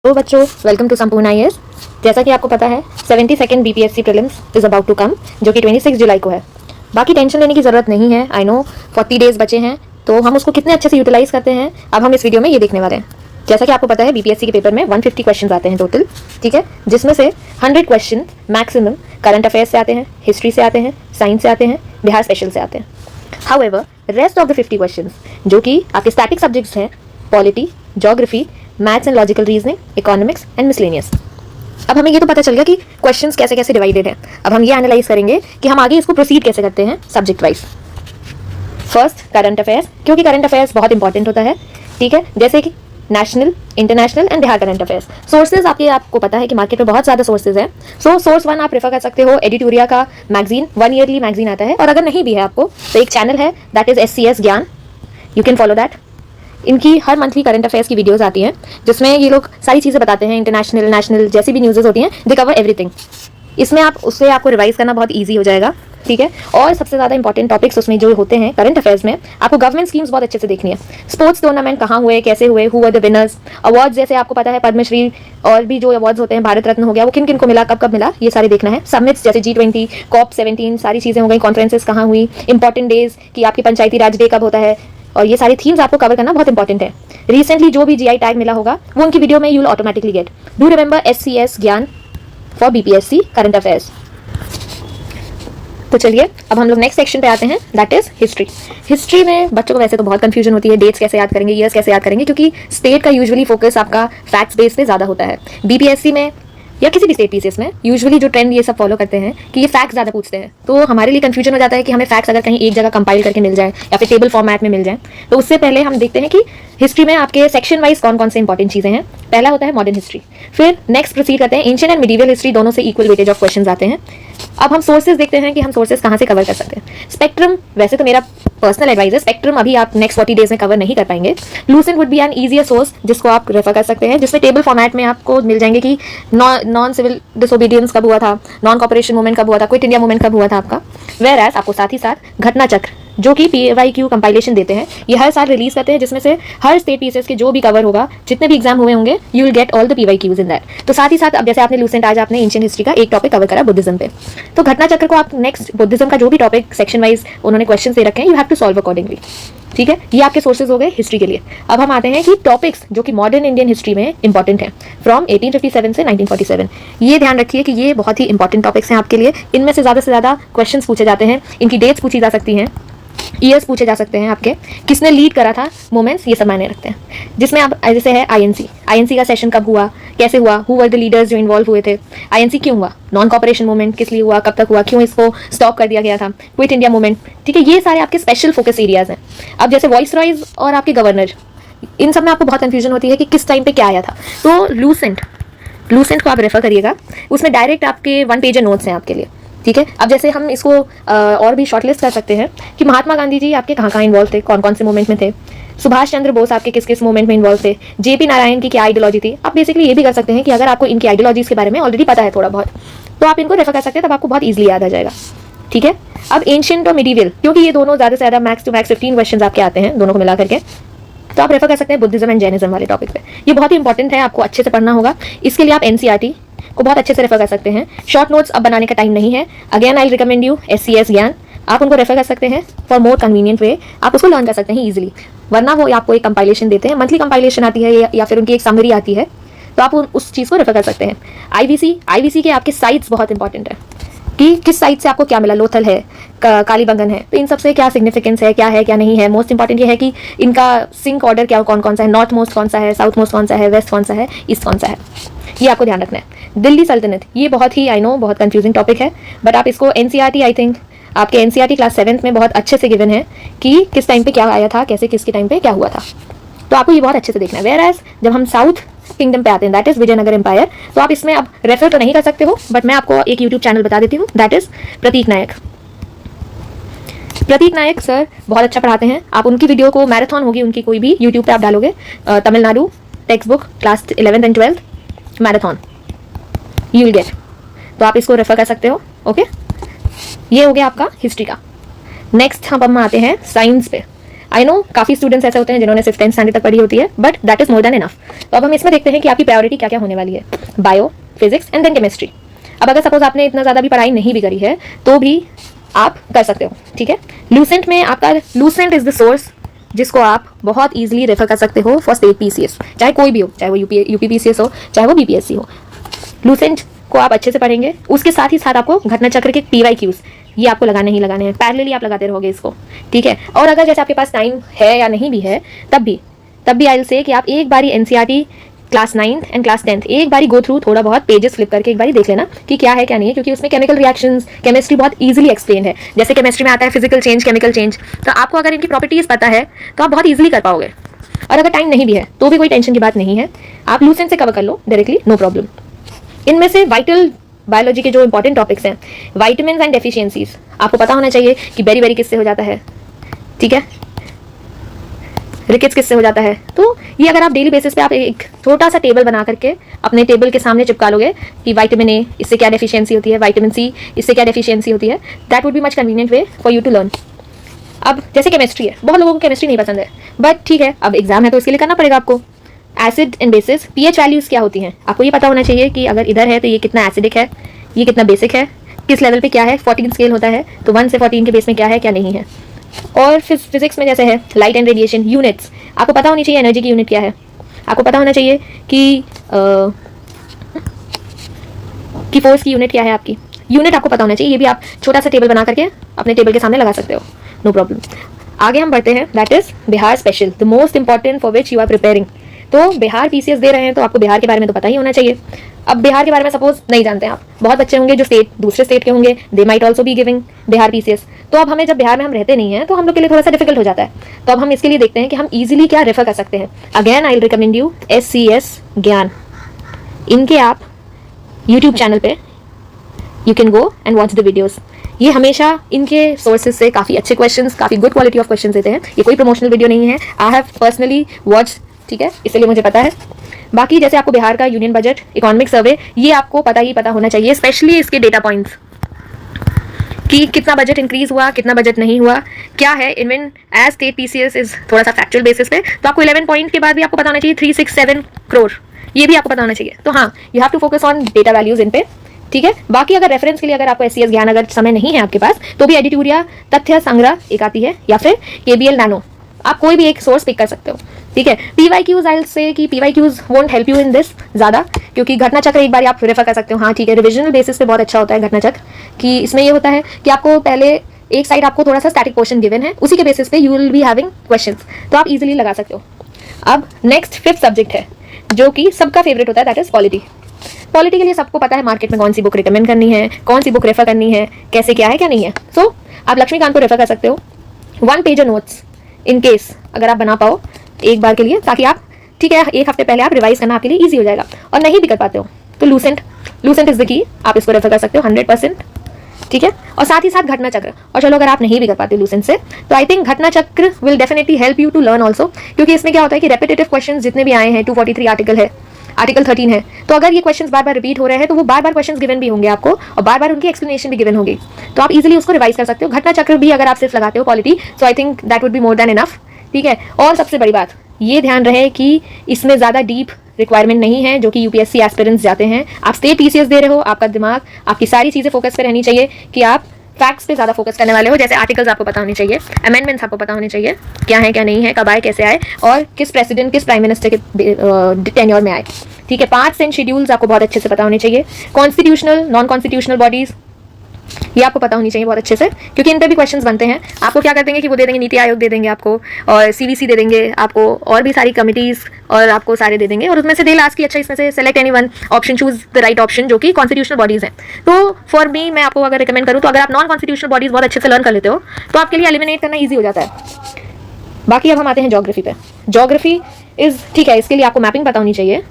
तो बच्चों, welcome to संपूर्ण आईएएस। जैसा कि आपको पता है 72nd BPSC prelims is about to come, जो कि 26 जुलाई को है। बाकी टेंशन लेने की ज़रूरत नहीं है। आई नो 40 डेज बचे हैं, तो हम उसको कितने अच्छे से यूटिलाइज करते हैं अब हम इस वीडियो में ये देखने वाले हैं। जैसा कि आपको पता है बीपीएससी के पेपर में 150 क्वेश्चन आते हैं टोटल, ठीक है, जिसमें से 100 क्वेश्चन मैक्सिमम करंट अफेयर्स से आते हैं, हिस्ट्री से आते हैं, साइंस से आते हैं, बिहार स्पेशल से आते हैं। However rest of the 50 question जो कि आपके स्टैटिक सब्जेक्ट्स हैं, polity, geography, maths and logical reasoning, economics and miscellaneous. अब हमें ये तो पता चल गया कि क्वेश्चंस कैसे कैसे डिवाइडेड हैं। अब हम ये एनालाइज करेंगे कि हम आगे इसको प्रोसीड कैसे करते हैं subject wise. First current affairs, क्योंकि करंट अफेयर्स बहुत इंपॉर्टेंट होता है, ठीक है, जैसे कि national, international and Bihar current affairs. Sources आपको पता है कि मार्केट में बहुत ज़्यादा सोर्सेज हैं। सोर्स वन आप प्रेफर कर सकते हो, एडिटोरिया का मैगजीन, 1 ईयरली मैगजीन आता है। और अगर नहीं भी है आपको तो एक चैनल है, दैट इज SCS ज्ञान, यू कैन फॉलो दैट। इनकी हर मंथली करंट अफेयर्स की वीडियोस आती हैं, जिसमें ये लोग सारी चीज़ें बताते हैं, इंटरनेशनल, नेशनल, जैसी भी न्यूज़ेस होती हैं, दे कवर एवरीथिंग। इसमें उससे आपको रिवाइज करना बहुत ईजी हो जाएगा, ठीक है। और सबसे ज़्यादा इंपॉर्टेंट टॉपिक्स उसमें जो होते हैं करंट अफेयर्स में, आपको गवर्नमेंट स्कीम्स बहुत अच्छे से देखनी है। स्पोर्ट्स टूर्नामेंट कहाँ हुए, कैसे हुए, who were the winners, awards जैसे आपको पता है पद्मश्री और भी जो अवार्ड्स होते हैं, भारत रत्न हो गया, वो किन किन को मिला, कब कब मिला, ये सारे देखना है। समिट्स जैसे G20, COP17, सारी चीज़ें हो गई, कॉन्फ्रेंसेस कहाँ हुई, इंपॉर्टेंट डेज कि आपकी पंचायती राज डे कब होता है, और ये सारी थीम्स आपको कवर करना बहुत इंपॉर्टेंट है। रिसेंटली जो भी GI टैग मिला होगा वो उनकी वीडियो में you will automatically gate. Do remember SCS ज्ञान फॉर BPSC करंट अफेयर्स। तो चलिए अब हम लोग नेक्स्ट सेक्शन पे आते हैं, दैट इज हिस्ट्री। हिस्ट्री में बच्चों को वैसे तो बहुत कंफ्यूजन होती है, डेट्स कैसे याद करेंगे, ईयर्स कैसे याद करेंगे, क्योंकि स्टेट का यूजुअली फोकस आपका फैक्ट्स बेस पे ज़्यादा होता है। BPSC में या किसी भी स्टेट पीसीएस में यूजुअली जो ट्रेंड ये सब फॉलो करते हैं कि ये फैक्ट्स ज़्यादा पूछते हैं, तो हमारे लिए कंफ्यूजन हो जाता है कि हमें फैक्ट्स अगर कहीं एक जगह कंपाइल करके मिल जाए या फिर टेबल फॉर्मेट में मिल जाए। तो उससे पहले हम देखते हैं कि हिस्ट्री में आपके सेक्शन वाइज कौन कौन से इंपॉर्टेंट चीज़ें हैं। पहला होता है मॉडर्न हिस्ट्री, फिर नेक्स्ट प्रोसीड करते हैं एंशिएंट एंड मिडीवल हिस्ट्री, दोनों से इक्वल वेटेज ऑफ क्वेश्चंस आते हैं। अब हम सोर्सेज देखते हैं कि हम सोर्सेज कहाँ से कवर कर सकते हैं। स्पेक्ट्रम, वैसे तो मेरा पर्सनल एडवाइस है, स्पेक्ट्रम अभी आप नेक्स्ट 40 डेज में कवर नहीं कर पाएंगे। Lucent would be N easier source जिसको आप रेफर कर सकते हैं, जिसमें टेबल फॉर्मेट में आपको मिल जाएंगे कि नॉन सिविल डिसोबीडियंस कब हुआ था, नॉन कॉपरेशन मूवमेंट कब हुआ था, क्विट इंडिया मूवमेंट कब हुआ था आपका। वेयर एज आपको साथ ही साथ घटना चक्र, जो कि PYQ कंपाइलेशन देते हैं, ये हर साल रिलीज करते हैं, जिसमें से हर स्टेट पीसीएस के जो भी कवर होगा, जितने भी एग्जाम हुए होंगे, you will get all the PYQs in that. तो साथ ही साथ अब जैसे आपने लूसेंट, आज आपने एंशिएंट हिस्ट्री का एक टॉपिक कवर करा बुद्धिज्म पे, तो घटना चक्र को आप नेक्स्ट बुद्धिज्म का जो भी टॉपिक सेक्शन वाइज उन्होंने क्वेश्चन दे रखे हैं, you have to solve accordingly, ठीक है। ये आपके सोर्सेज हो गए हिस्ट्री के लिए। अब हम आते हैं कि टॉपिक्स जो कि मॉडर्न इंडियन हिस्ट्री में इंपॉर्टेंट है फ्रॉम 1857 से 1947। ये ध्यान रखिए कि ये बहुत ही इंपॉर्टेंट टॉपिक्स हैं आपके लिए। इनमें से ज़्यादा क्वेश्चन पूछे जाते हैं, इनकी डेट्स पूछी जा सकती हैं, ईयर्स पूछे जा सकते हैं, आपके किसने लीड करा था, मोमेंट्स, ये सब मायने रखते हैं। जिसमें आप जैसे है INC का सेशन कब हुआ, कैसे हुआ, हु वर द लीडर्स जो इन्वॉल्व हुए थे, INC क्यों हुआ, नॉन कॉपरेशन मूवमेंट किस लिए हुआ, कब तक हुआ, क्यों इसको स्टॉप कर दिया गया था, क्विट इंडिया मूवमेंट, ठीक है। ये सारे आपके स्पेशल फोकस एरियाज हैं। अब जैसे वॉइस रॉयज और आपके गवर्नर, इन सब में आपको बहुत कन्फ्यूजन होती है कि किस टाइम पे क्या आया था। तो लूसेंट को आप रेफर करिएगा, उसमें डायरेक्ट आपके 1 पेज नोट्स हैं आपके लिए, ठीक है। अब जैसे हम इसको और भी शॉर्टलिस्ट कर सकते हैं कि महात्मा गांधी जी आपके कहाँ इन्वॉल्व थे, कौन कौन से मूवमेंट में थे, सुभाष चंद्र बोस आपके किस किस मूवमेंट में इन्वॉल्व थे, JP नारायण की क्या आइडियोलॉजी थी। आप बेसिकली ये भी कर सकते हैं कि अगर आपको इनकी आइडियोलॉजीज के बारे में ऑलरेडी पता है थोड़ा बहुत, तो आप इनको रेफर कर सकते हैं, तब आपको बहुत ईजिली याद आ जाएगा, ठीक है। अब एंशिएंट और मिडीवल, क्योंकि ये दोनों ज़्यादा से ज़्यादा मैक्स टू मैक्स 15 क्वेश्चन आपके आते हैं दोनों को मिला करके, तो आप रेफर कर सकते हैं बुद्धिज्म एंड जैनिज्म वाले टॉपिक पे। ये बहुत ही इंपॉर्टेंट है, आपको अच्छे से पढ़ना होगा। इसके लिए आप NCERT को बहुत अच्छे से रेफर कर सकते हैं। शॉर्ट नोट्स अब बनाने का टाइम नहीं है। Again I recommend you SCS ज्ञान, आप उनको रेफर कर सकते हैं फॉर मोर कन्वीनियंट वे, आप उसको लर्न कर सकते हैं ईजिली। वरना वो आपको एक कंपाइलेशन देते हैं, मंथली कंपाइलेशन आती है या फिर उनकी एक समरी आती है, तो आप उस चीज़ को रेफर कर सकते हैं। IVC के आपके साइट्स बहुत इंपॉर्टेंट है कि किस साइड से आपको क्या मिला, लोथल है, कालीबंगन है, तो इन सब से क्या सिग्निफिकेंस है, क्या नहीं है। मोस्ट इंपॉर्टेंट ये है कि इनका सिंक ऑर्डर क्या कौन कौन सा है, नॉर्थ मोस्ट कौन सा है, साउथ मोस्ट कौन सा है, वेस्ट कौन सा है, ईस्ट कौन सा है, ये आपको ध्यान रखना है। दिल्ली सल्तनत, ये बहुत ही आई नो बहुत कंफ्यूजिंग टॉपिक है, बट आप इसको NCERT, आई थिंक आपके NCERT क्लास 7th में बहुत अच्छे से गिवन है कि किस टाइम पे क्या आया था, कैसे किसके टाइम पे क्या हुआ था, तो आपको ये बहुत अच्छे से देखना है। वेयर एज जब हम साउथ किंगडम पे आते हैं, दैट इज विजयनगर एम्पायर, तो आप इसमें आप रेफर तो नहीं कर सकते हो, बट मैं आपको एक यूट्यूब चैनल बता देती हूँ, that is Prateek Nayak sir बहुत अच्छा पढ़ाते हैं। आप उनकी वीडियो को, मैराथन होगी उनकी कोई भी, यूट्यूब पे आप डालोगे Tamil Nadu text book class 11th and 12th marathon, you will get, तो आप इसको रेफर कर सकते हो, ओके। ये हो गया आपका हिस्ट्री का। नेक्स्ट हम आते हैं साइंस पे। आई नो काफ़ी स्टूडेंट्स ऐसे होते हैं जिन्होंने सिर्फ 10th स्टैंडर्ड तक पढ़ी होती है, but that is more than enough. तो अब हम इसमें देखते हैं कि आपकी प्रायोरिटी क्या क्या होने वाली है, bio, physics and then chemistry. अब अगर सपोज आपने इतना ज़्यादा भी पढ़ाई नहीं भी करी है तो भी आप कर सकते हो, ठीक है। लूसेंट में आपका लूसेंट इज द सोर्स जिसको आप बहुत ईजिली रेफर कर सकते हो फॉर स्टेट पीसीएस, चाहे कोई भी हो, चाहे वो यूपी पीसीएस हो, चाहे वो बीपीएससी हो। लूसेंट को आप अच्छे से पढ़ेंगे, उसके साथ ही साथ आपको घटना चक्र के PYQs ये आपको लगाने ही लगाने हैं, पैरेलली आप लगाते रहोगे इसको, ठीक है। और अगर जैसे आपके पास टाइम है या नहीं भी है, तब भी आई विल से कि आप एक बारी NCERT class 9th and class 10th एक बारी गो थ्रू, थोड़ा बहुत पेजेस फ्लिप करके एक बारी देख लेना कि क्या है क्या नहीं है, क्योंकि उसमें केमिकल रिएक्शंस, केमिस्ट्री बहुत इजीली एक्सप्लेन है। जैसे केमिस्ट्री में आता है फिजिकल चेंज, केमिकल चेंज, तो आपको अगर इनकी प्रॉपर्टीज पता है तो आप बहुत ईजिली कर पाओगे। और अगर टाइम नहीं भी है तो भी कोई टेंशन की बात नहीं है, आप लूसेंट से कवर कर लो डायरेक्टली, नो प्रॉब्लम। इनमें से वाइटल बायोलॉजी के जो इंपॉर्टेंट टॉपिक्स हैं, वाइटामिन एंड डेफिशिएंसीज, आपको पता होना चाहिए कि बेरी किससे हो जाता है, ठीक है, रिकेट्स किससे हो जाता है। तो ये अगर आप डेली बेसिस पे आप एक छोटा सा टेबल बना करके अपने टेबल के सामने चिपका लोगे कि विटामिन ए इससे क्या डेफिशिएंसी होती है, विटामिन सी इससे क्या डेफिशिएंसी होती है, that would be much convenient way for you to learn. अब जैसे केमिस्ट्री है, बहुत लोगों को केमिस्ट्री नहीं पसंद है, बट ठीक है, अब एग्जाम है तो इसके लिए करना पड़ेगा आपको। Acid and bases, pH values क्या होती हैं, आपको ये पता होना चाहिए कि अगर इधर है तो ये कितना एसिडिक है, ये कितना बेसिक है, किस लेवल पे क्या है। 14 स्केल होता है, तो 1 से 14 के बेस में क्या है क्या नहीं है। और फिजिक्स में जैसे है लाइट एंड रेडिएशन, यूनिट्स आपको पता होनी चाहिए, एनर्जी की यूनिट क्या है, आपको पता होना चाहिए कि फोर्स की यूनिट क्या है, आपकी यूनिट आपको पता होना चाहिए। ये भी आप छोटा सा टेबल बना करके अपने टेबल के सामने लगा सकते हो, नो प्रॉब्लम। आगे हम बढ़ते हैं, that is Bihar special, the most important for which you are preparing. तो बिहार पीसीएस दे रहे हैं तो आपको बिहार के बारे में तो पता ही होना चाहिए। अब बिहार के बारे में सपोज नहीं जानते हैं आप, बहुत बच्चे होंगे जो दूसरे स्टेट के होंगे, they might also be giving Bihar PCS. तो अब हमें जब बिहार में हम रहते नहीं हैं तो हम लोग के लिए थोड़ा सा डिफिकल्ट हो जाता है। तो अब हम इसके लिए देखते हैं कि हम इजीली क्या रेफर कर सकते हैं। Again I will recommend you SCS ज्ञान, इनके आप यूट्यूब चैनल पे you can go and watch the videos. ये हमेशा इनके सोर्सेज से काफ़ी अच्छे क्वेश्चंस, काफ़ी गुड क्वालिटी ऑफ क्वेश्चंस देते हैं। ये कोई प्रमोशनल वीडियो नहीं है, आई हैव पर्सनली वॉच, ठीक है, इसलिए मुझे पता है। बाकी जैसे आपको बिहार का यूनियन बजट, इकोनॉमिक सर्वे, ये आपको पता होना चाहिए, स्पेशली इसके डेटा पॉइंट्स कि कितना बजट इंक्रीज हुआ, कितना बजट नहीं हुआ, क्या है। Even as state PCS is थोड़ा सा फैक्चुअल बेसिस पे, तो आपको 11 पॉइंट के बाद भी आपको पता होना चाहिए 367 करोड़, ये भी आपको पता होना चाहिए। तो हाँ, you have to focus on data values in पे, ठीक है। बाकी अगर रेफरेंस के लिए अगर आपको SCS ज्ञान अगर समय नहीं है आपके पास, तो भी एडिटोरिया तथ्य संग्रह एक आती है, या फिर KBL नैनो, आप कोई भी एक सोर्स पिक कर सकते हो, ठीक है। PYQs आई विल से कि PYQs won't help you in this ज़्यादा, क्योंकि घटना चक्र एक बार आप रेफर कर सकते हो, हाँ ठीक है, रिविजनल बेसिस पे बहुत अच्छा होता है घटना चक्र, कि इसमें ये होता है कि आपको पहले एक साइड आपको थोड़ा सा स्टैटिक पोर्शन गिवन है, उसी के बेसिस पे you will be having questions, तो आप इजीली लगा सकते हो। अब नेक्स्ट 5th सब्जेक्ट है जो कि सबका फेवरेट होता है, दैट इज पॉलिटी। पॉलिटी के लिए सबको पता है मार्केट में कौन सी बुक रिकमेंड करनी है, कौन सी बुक रेफर करनी है, कैसे क्या है क्या नहीं है। सो आप लक्ष्मीकांत को रेफर कर सकते हो, 1 पेज नोट्स इन केस अगर आप बना पाओ एक बार के लिए, ताकि आप, ठीक है, एक हफ्ते पहले आप रिवाइज करना आपके लिए ईजी हो जाएगा। और नहीं भी कर पाते हो तो लूसेंट इज द की, आप इसको रेफर कर सकते हो 100%, ठीक है। और साथ ही साथ घटना चक्र, और चलो अगर आप नहीं भी कर पाते लूसेंट से, तो आई think Ghatna Chakra will definitely help you to learn also, क्योंकि इसमें क्या होता है कि रेपिटेटिव क्वेश्चन जितने भी आए हैं, 243 आर्टिकल है, आर्टिकल 13 है, तो अगर ये क्वेश्चंस बार बार रिपीट हो रहे हैं तो वो बार बार क्वेश्चंस गिवन भी होंगे आपको, और बार बार उनकी एक्सप्लेनेशन भी गिवन होगी, तो आप इजीली उसको रिवाइज कर सकते हो। घटना चक्र भी अगर आप सिर्फ लगाते हो polity, so I think that would be more than enough, ठीक है। और सबसे बड़ी बात ये ध्यान रहे कि इसमें ज़्यादा डीप रिक्वायरमेंट नहीं है जो कि यूपीएससी एस्पिरेंट्स जाते हैं। आप स्टेट पीसीएस दे रहे हो, आपका दिमाग, आपकी सारी चीज़ें फोकस पे रहनी चाहिए कि आप फैक्ट्स पे ज़्यादा फोकस करने वाले हो। जैसे आर्टिकल्स आपको पता होने चाहिए, अमेंडमेंट्स आपको पता होने चाहिए, क्या है क्या नहीं है, कब आए कैसे आए, और किस प्रेसिडेंट किस प्राइम मिनिस्टर के टेन्योर में आए, ठीक है। पार्ट्स एंड शेड्यूल्स आपको बहुत अच्छे से पता होने चाहिए। कॉन्स्टिट्यूशनल नॉन कॉन्स्टिट्यूशनल बॉडीज़ ये आपको पता होनी चाहिए बहुत अच्छे से, क्योंकि इन पर भी क्वेश्चंस बनते हैं। आपको क्या कर देंगे कि वो दे देंगे, नीति आयोग दे देंगे आपको, और CVC दे देंगे आपको, और भी सारी कमिटीज़, और आपको सारे दे देंगे, और उसमें से दे लास्ट की अच्छा इसमें से select any one option, choose the right option, जो कि कॉन्स्टिट्यूशनल बॉडीज़ हैं। तो फॉर मी, मैं आपको अगर रिकमेंड करूँ तो अगर आप नॉन कॉन्स्टिट्यूशनल बॉडीज़ बहुत अच्छे से लर्न कर लेते हो तो आपके लिए एलिमिनेट करना ईजी हो जाता है। बाकी अब हम आते हैं ज्योग्राफी पे। ज्योग्राफी इज़, ठीक है, इसके लिए आपको मैपिंग पता होनी चाहिए,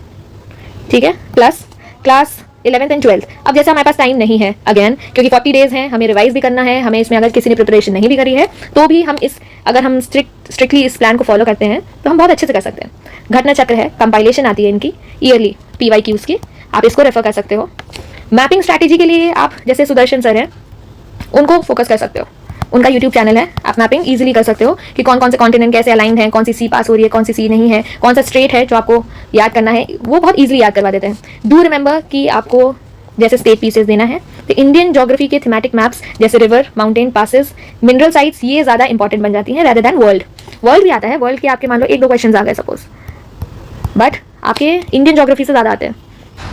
ठीक है, plus class 11th and 12th। अब जैसे हमारे पास टाइम नहीं है अगेन, क्योंकि 40 डेज हैं, हमें रिवाइज भी करना है, हमें इसमें अगर किसी ने प्रिपरेशन नहीं भी करी है तो भी हम अगर हम स्ट्रिक्टली इस प्लान को फॉलो करते हैं तो हम बहुत अच्छे से कर सकते हैं। घटना चक्र है, कंपाइलेशन आती है इनकी ईयरली PYQs की, आप इसको रेफर कर सकते हो। मैपिंग स्ट्रैटेजी के लिए आप जैसे सुदर्शन सर हैं उनको फोकस कर सकते हो, उनका यूट्यूब चैनल है, आप मैपिंग ईजिली कर सकते हो कि कौन कौन से कॉन्टिनेंट कैसे अलाइंड हैं, कौन सी सी पास हो रही है, कौन सी सी नहीं है, कौन सा स्ट्रेट है जो आपको याद करना है, वो बहुत ईजिली याद करवा देते हैं। डू रिमेंबर कि आपको जैसे स्टेट पीसेस देना है तो इंडियन ज्योग्राफी के थीमेटिक मैप्स जैसे river, mountain, passes, mineral sites, ये ज़्यादा इंपॉर्टेंट बन जाती हैं रेदर दैन वर्ल्ड। वर्ल्ड भी आता है, वर्ल्ड के आपके मान लो 1-2 क्वेश्चन आ गए सपोज, बट आपके इंडियन ज्योग्राफी से ज़्यादा आते हैं,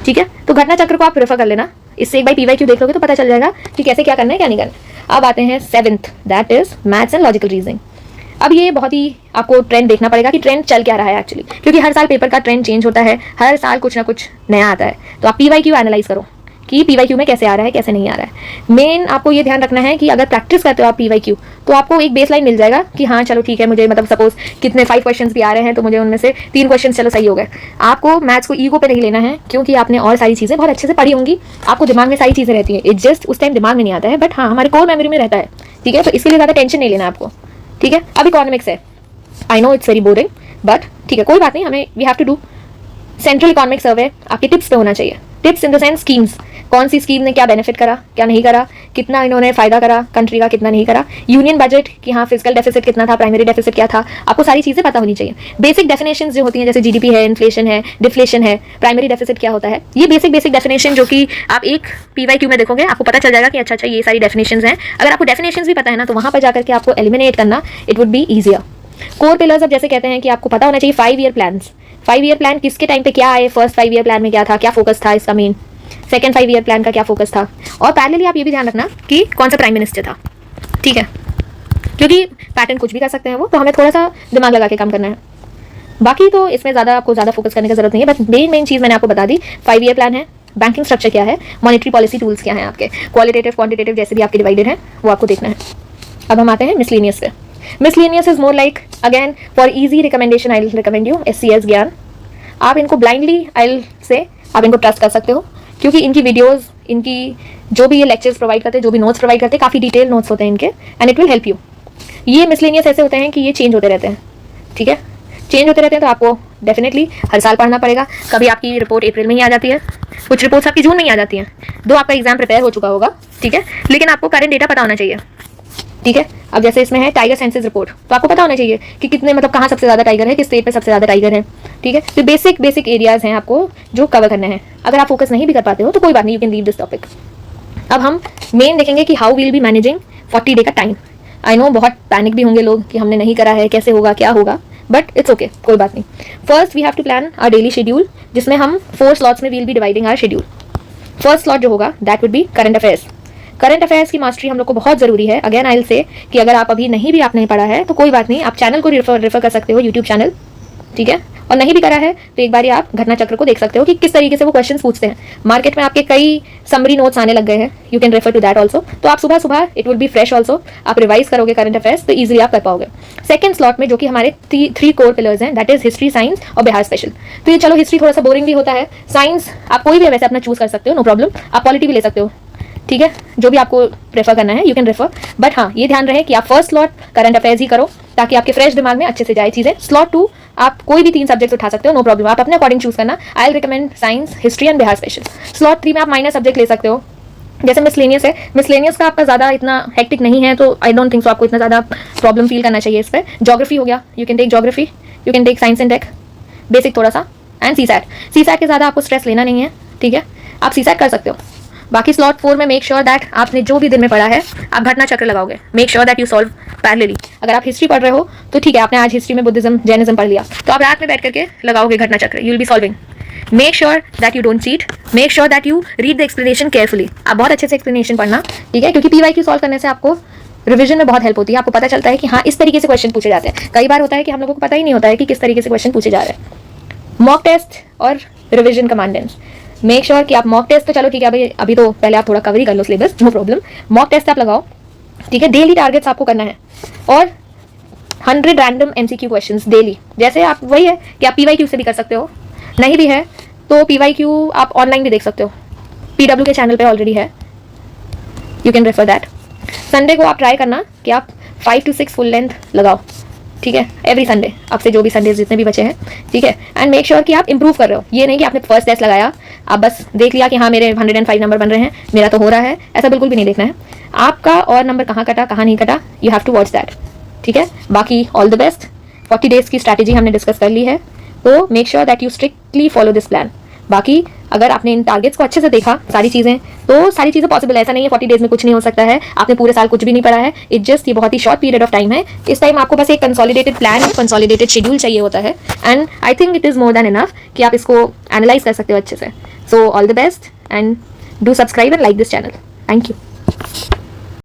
ठीक है। तो घटना चक्र को आप प्रेफर कर लेना, इससे एक बार PYQ देख लोगे तो पता चल जाएगा कि कैसे क्या करना है क्या नहीं करना है। अब आते हैं 7th, that is maths and logical reasoning. अब ये बहुत ही आपको ट्रेंड देखना पड़ेगा कि ट्रेंड चल क्या रहा है एक्चुअली, क्योंकि हर साल पेपर का ट्रेंड चेंज होता है, हर साल कुछ ना कुछ नया आता है। तो आप PYQ एनालाइज करो कि PYQ में कैसे आ रहा है कैसे नहीं आ रहा है। मेन आपको ये ध्यान रखना है कि अगर प्रैक्टिस करते हो आप PYQ तो आपको एक बेसलाइन मिल जाएगा कि हाँ चलो ठीक है, मुझे मतलब सपोज कितने 5 क्वेश्चंस भी आ रहे हैं तो मुझे उनमें से 3 क्वेश्चन चलो सही हो गए। आपको मैथ्स को ईगो पे नहीं लेना है, क्योंकि आपने और सारी चीज़ें बहुत अच्छे से पढ़ी होंगी, आपको दिमाग में सारी चीज़ें रहती हैं, इट जस्ट उस टाइम दिमाग में नहीं आता है, बट हाँ हमारे कोर मेमोरी में रहता है, ठीक है। तो इसके लिए ज़्यादा टेंशन नहीं लेना आपको, ठीक है। अब इकोनॉमिक्स है, I know it's very boring, but ठीक है कोई बात नहीं, हमें we have to do. Central economic survey आपके टिप्स पे होना चाहिए, tips in the sense schemes, कौन सी स्कीम ने क्या बेनिफिट करा क्या नहीं करा, कितना इन्होंने फायदा करा कंट्री का, कितना नहीं करा। यूनियन बजट कि हाँ फिजिकल डेफिसिट कितना था, प्राइमरी डेफिसिट क्या था, आपको सारी चीज़ें पता होनी चाहिए। बेसिक डेफिनेशंस जो होती हैं जैसे GDP है, इन्फ्लेशन है, डिफ्लेशन है, प्राइमरी डेफिसिट क्या होता है, ये बेसिक डेफिनेशन जो कि आप एक PYQ में देखोगे आपको पता चल जाएगा कि अच्छा ये सारी डेफिनेशंस हैं। अगर आपको डेफिनेशंस भी पता है ना तो वहाँ पर जाकर के आपको एलिमिनेट करना it would be easier. Core pillars अब जैसे कहते हैं कि आपको पता होना चाहिए 5 ईयर प्लान्स, 5 ईयर प्लान किसके टाइम पे क्या आए, फर्स्ट 5 ईयर प्लान में क्या था, क्या फोकस था इसका मेन, सेकंड 5 ईयर प्लान का क्या फोकस था, और पैरेलली आप ये भी ध्यान रखना कि कौन सा प्राइम मिनिस्टर था, ठीक है, क्योंकि पैटर्न कुछ भी कर सकते हैं वो, तो हमें थोड़ा सा दिमाग लगा के काम करना है। बाकी तो इसमें आपको ज़्यादा फोकस करने की जरूरत नहीं है, बस मेन चीज़ मैंने आपको बता दी। 5 ईयर प्लान है, बैंकिंग स्ट्रक्चर क्या है, मॉनेटरी पॉलिसी टूल्स क्या हैं आपके, क्वालिटेटिव क्वांटिटेटिव जैसे भी आपके डिवाइडेड हैं वो आपको देखना है। अब हम आते हैं मिसलेनियस पे। Miscellaneous is more like again for easy recommendation I will recommend you SCS ज्ञान। आप इनको ब्लाइंडली आई से आप इनको ट्रस्ट कर सकते हो, क्योंकि इनकी वीडियोस, इनकी जो भी ये लेक्चर्स प्रोवाइड करते हैं, जो भी नोट्स प्रोवाइड करते हैं, काफ़ी डिटेल नोट्स होते हैं इनके, and it will help you. ये मिसलेनियस ऐसे होते हैं कि ये चेंज होते रहते हैं, ठीक है, चेंज होते रहते हैं, तो आपको डेफिनेटली हर साल पढ़ना पड़ेगा। कभी आपकी रिपोर्ट अप्रैल में ही आ जाती है, कुछ रिपोर्ट्स आपकी जून में ही आ जाती हैं, दो आपका एग्जाम प्रिपेयर हो चुका होगा, ठीक है, लेकिन आपको करंट डेटा पता होना चाहिए, ठीक है। अब जैसे इसमें है टाइगर सेंसस रिपोर्ट, तो आपको पता होना चाहिए कि कितने मतलब कहाँ सबसे ज़्यादा टाइगर है, किस स्टेट पे सबसे ज़्यादा टाइगर है, ठीक है। तो बेसिक एरियाज हैं आपको जो कवर करने हैं। अगर आप फोकस नहीं भी कर पाते हो तो कोई बात नहीं, you can leave this topic. अब हम मेन देखेंगे कि how will be managing 40 day का टाइम। आई नो बहुत पैनिक भी होंगे लोग कि हमने नहीं करा है, कैसे होगा क्या होगा, बट इट्स ओके, कोई बात नहीं। First we have to plan our daily schedule, जिसमें हम 4 स्लॉट्स में we'll be dividing our schedule. First slot जो होगा that would be current affairs. Current affairs की मास्टरी हम लोग को बहुत ज़रूरी है। अगेन आई विल से कि अगर आप अभी नहीं भी आपने पढ़ा है तो कोई बात नहीं, आप चैनल को रेफर कर सकते हो, यूट्यूब चैनल, ठीक है। और नहीं भी करा है तो एक बार आप घटना चक्र को देख सकते हो कि किस तरीके से वो क्वेश्चन पूछते हैं। मार्केट में आपके कई समरी नोट्स आने लग गए हैं, you can refer to that also. तो आप सुबह सुबह it will be fresh also, आप रिवाइज करोगे करंट अफेयर्स तो ईजिली आप कर पाओगे। सेकंड स्लॉट में जो कि हमारे 3 कोर पिलर्स हैं, दैट इज हिस्ट्री, साइंस और बिहार स्पेशल। तो ये चलो हिस्ट्री थोड़ा सा बोरिंग भी होता है, साइंस आप कोई भी वैसे अपना चूज कर सकते हो, नो प्रॉब्लम, आप पॉलिटी भी ले सकते हो, ठीक है, जो भी आपको प्रेफर करना है यू कैन रेफर। बट हाँ ये ध्यान रहे कि आप फर्स्ट स्लॉट करंट अफेयर्स ही करो ताकि आपके फ्रेश दिमाग में अच्छे से जाए चीज़ें। स्लॉट 2 आप कोई भी 3 सब्जेक्ट उठा सकते हो, नो प्रॉब्लम, आप अपने अकॉर्डिंग चूज करना। I will recommend science, history and Bihar special. Slot 3 में आप माइनर सब्जेक्ट ले सकते हो, जैसे मिसलेनियस है, मिसलेनियस का आपका ज़्यादा इतना हेक्टिक नहीं है, तो आई डोंट थिंक सो आपको इतना ज़्यादा प्रॉब्लम फील करना चाहिए इस पर। ज्योग्राफी हो गया, you can take geography, you can take science and tech, basic थोड़ा सा, एंड CSAT के ज़्यादा आपको स्ट्रेस लेना नहीं है, ठीक है, आप CSAT कर सकते हो। बाकी स्लॉट 4 में मेक श्योर दैट आपने जो भी दिन में पढ़ा है आप घटना चक्र लगाओगे, make sure that you solve parallelly. अगर आप हिस्ट्री पढ़ रहे हो तो ठीक है, आपने आज हिस्ट्री में बुद्धिज्म जैनिज्म पढ़ लिया, तो आप रात में बैठ करके लगाओगे घटना चक्र, you will be solving. Make sure that you don't cheat, make sure that you read the explanation carefully. आप बहुत अच्छे से एक्सप्लेनेशन पढ़ना, ठीक है, क्योंकि PYQ सॉल्व करने से आपको रिविजन में बहुत हेल्प होती है। आपको पता चलता है कि हाँ इस तरीके से क्वेश्चन पूछे जाते हैं। कई बार होता है कि हम लोगों को पता ही नहीं होता है कि किस तरीके से क्वेश्चन पूछे जा रहे हैं। मॉक टेस्ट और रिविजन कमांडेंट्स, मेक श्योर कि आप मॉक टेस्ट तो चलो ठीक है, अभी तो पहले आप थोड़ा कवर ही कर लो syllabus, no problem, mock test आप लगाओ, ठीक है। डेली टारगेट्स आपको करना है और 100 रैंडम MCQ क्वेश्चंस डेली। जैसे आप वही है कि आप PYQ से भी कर सकते हो, नहीं भी है तो PYQ आप ऑनलाइन भी देख सकते हो, PW के चैनल पे ऑलरेडी है, you can refer that. Sunday को आप ट्राई करना कि आप 5 to 6 फुल लेंथ लगाओ, ठीक है, एवरी संडे, अब से जो भी संडे जितने भी बचे हैं, ठीक है। एंड मेक श्योर कि आप इंप्रूव कर रहे हो। ये नहीं कि आपने फर्स्ट टेस्ट लगाया, आप बस देख लिया कि हाँ मेरे 105 नंबर बन रहे हैं, मेरा तो हो रहा है, ऐसा बिल्कुल भी नहीं देखना है। आपका और नंबर कहाँ कटा, कहाँ नहीं कटा, you have to watch that, ठीक है। बाकी ऑल द बेस्ट। 40 डेज की स्ट्रैटेजी हमने डिस्कस कर ली है, तो make sure that you strictly follow this plan. बाकी अगर आपने इन टारगेट्स को अच्छे से देखा, सारी चीज़ें, तो सारी चीज़ें पॉसिबल है। ऐसा नहीं है 40 डेज में कुछ नहीं हो सकता है, आपने पूरे साल कुछ भी नहीं पढ़ा है, इट जस्ट ये बहुत ही शॉर्ट पीरियड ऑफ टाइम है। इस टाइम आपको बस एक कंसोलिडेटेड प्लान, कंसोलिडेटेड शेड्यूल चाहिए होता है, and I think it is more than enough कि आप इसको एनालाइज कर सकते हो अच्छे से। So all the best and do subscribe and like this channel. Thank you.